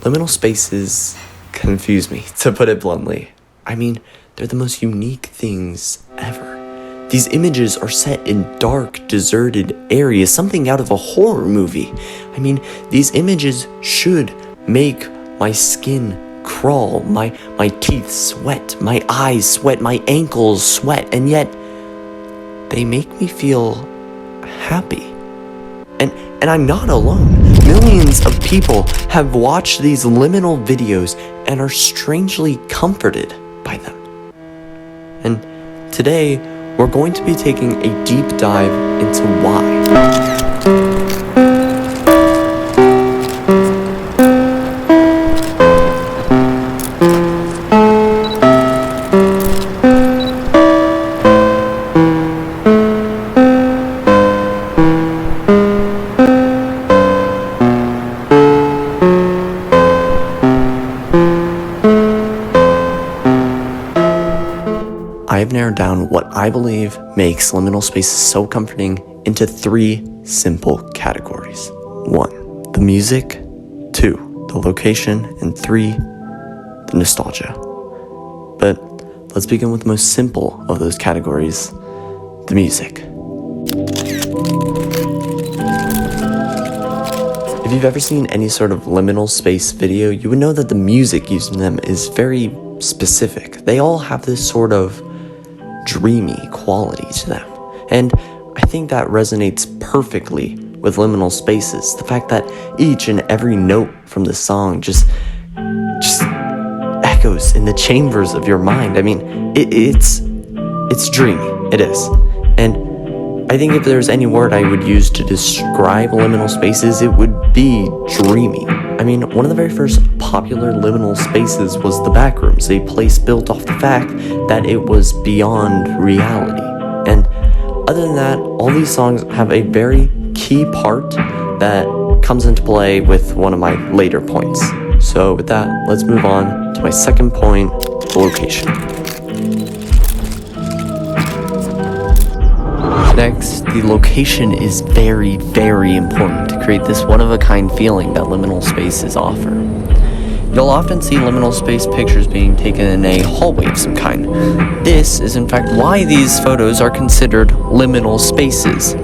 Liminal spaces confuse me, to put it bluntly. I mean, they're the most unique things ever. These images are set in dark, deserted areas, something out of a horror movie. I mean, these images should make my skin crawl, my teeth sweat, my eyes sweat, my ankles sweat, and yet they make me feel happy. And I'm not alone. Millions of people have watched these liminal videos and are strangely comforted by them. And today, we're going to be taking a deep dive into why. I have narrowed down what I believe makes liminal spaces so comforting into 3 simple categories. 1, the music. 2, the location. And 3, the nostalgia. But let's begin with the most simple of those categories, the music. If you've ever seen any sort of liminal space video, you would know that the music used in them is very specific. They all have this sort of dreamy quality to them. And I think that resonates perfectly with liminal spaces. The fact that each and every note from the song just echoes in the chambers of your mind. I mean, it's dreamy. It is. And I think if there's any word I would use to describe liminal spaces, it would be dreamy. I mean, one of the very first popular liminal spaces was the Backrooms, a place built off the fact that it was beyond reality. And other than that, all these songs have a very key part that comes into play with one of my later points. So with that, let's move on to my second point, the location. Next, the location is very, very important to create this one-of-a-kind feeling that liminal spaces offer. You'll often see liminal space pictures being taken in a hallway of some kind. This is in fact why these photos are considered liminal spaces.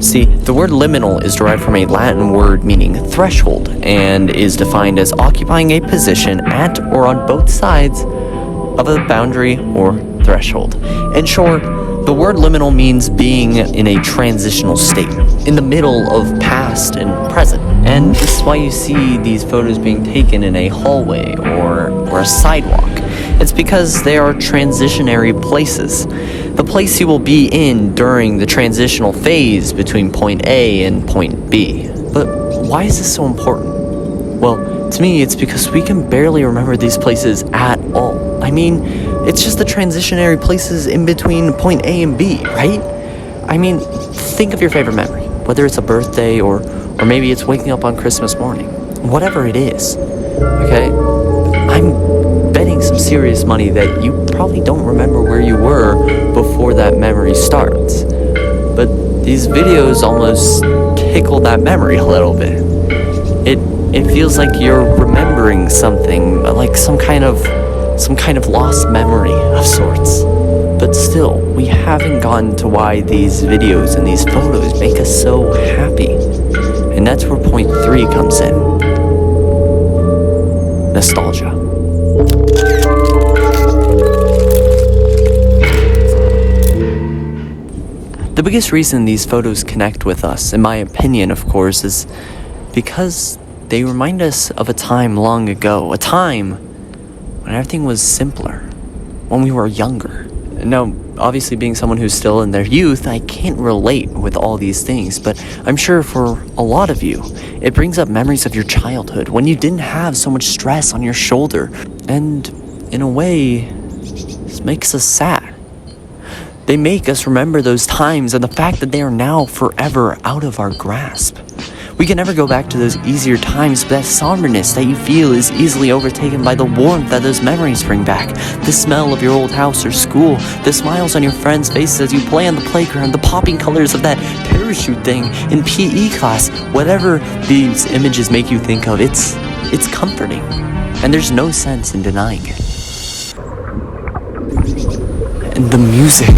See, the word liminal is derived from a Latin word meaning threshold and is defined as occupying a position at or on both sides of a boundary or threshold. In short, the word liminal means being in a transitional state, in the middle of past and present. And this is why you see these photos being taken in a hallway or a sidewalk. It's because they are transitionary places. The place you will be in during the transitional phase between point A and point B. But why is this so important? Well, to me, it's because we can barely remember these places at all. I mean, it's just the transitionary places in between point A and B, right? I mean, think of your favorite memory, whether it's a birthday or maybe it's waking up on Christmas morning. Whatever it is, okay? I'm betting some serious money that you probably don't remember where you were before that memory starts. But these videos almost tickle that memory a little bit. It feels like you're remembering something, like some kind of lost memory of sorts. But still, we haven't gotten to why these videos and these photos make us so happy. And that's where point 3 comes in. Nostalgia. The biggest reason these photos connect with us, in my opinion, of course, is because they remind us of a time long ago, a time when everything was simpler, when we were younger. Now, obviously being someone who's still in their youth, I can't relate with all these things, but I'm sure for a lot of you, it brings up memories of your childhood, when you didn't have so much stress on your shoulder, and in a way, this makes us sad. They make us remember those times and the fact that they are now forever out of our grasp. We can never go back to those easier times, but that somberness that you feel is easily overtaken by the warmth that those memories bring back. The smell of your old house or school, the smiles on your friends' faces as you play on the playground, the popping colors of that parachute thing in PE class. Whatever these images make you think of, it's It's comforting, and there's no sense in denying it. And the music,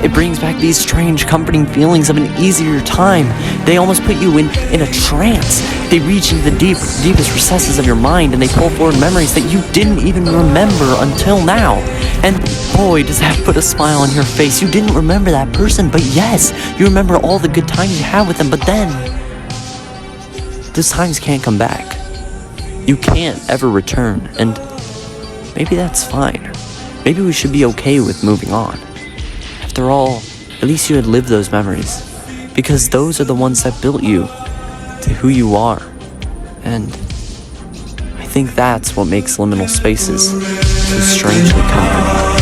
it brings back these strange, comforting feelings of an easier time. They almost put you in a trance. They reach into the deepest recesses of your mind, and they pull forward memories that you didn't even remember until now. And boy, does that put a smile on your face. You didn't remember that person, but yes, you remember all the good times you had with them, but then those times can't come back. You can't ever return, and maybe that's fine. Maybe we should be okay with moving on. After all, at least you had lived those memories, because those are the ones that built you to who you are. And I think that's what makes liminal spaces so strangely comforting.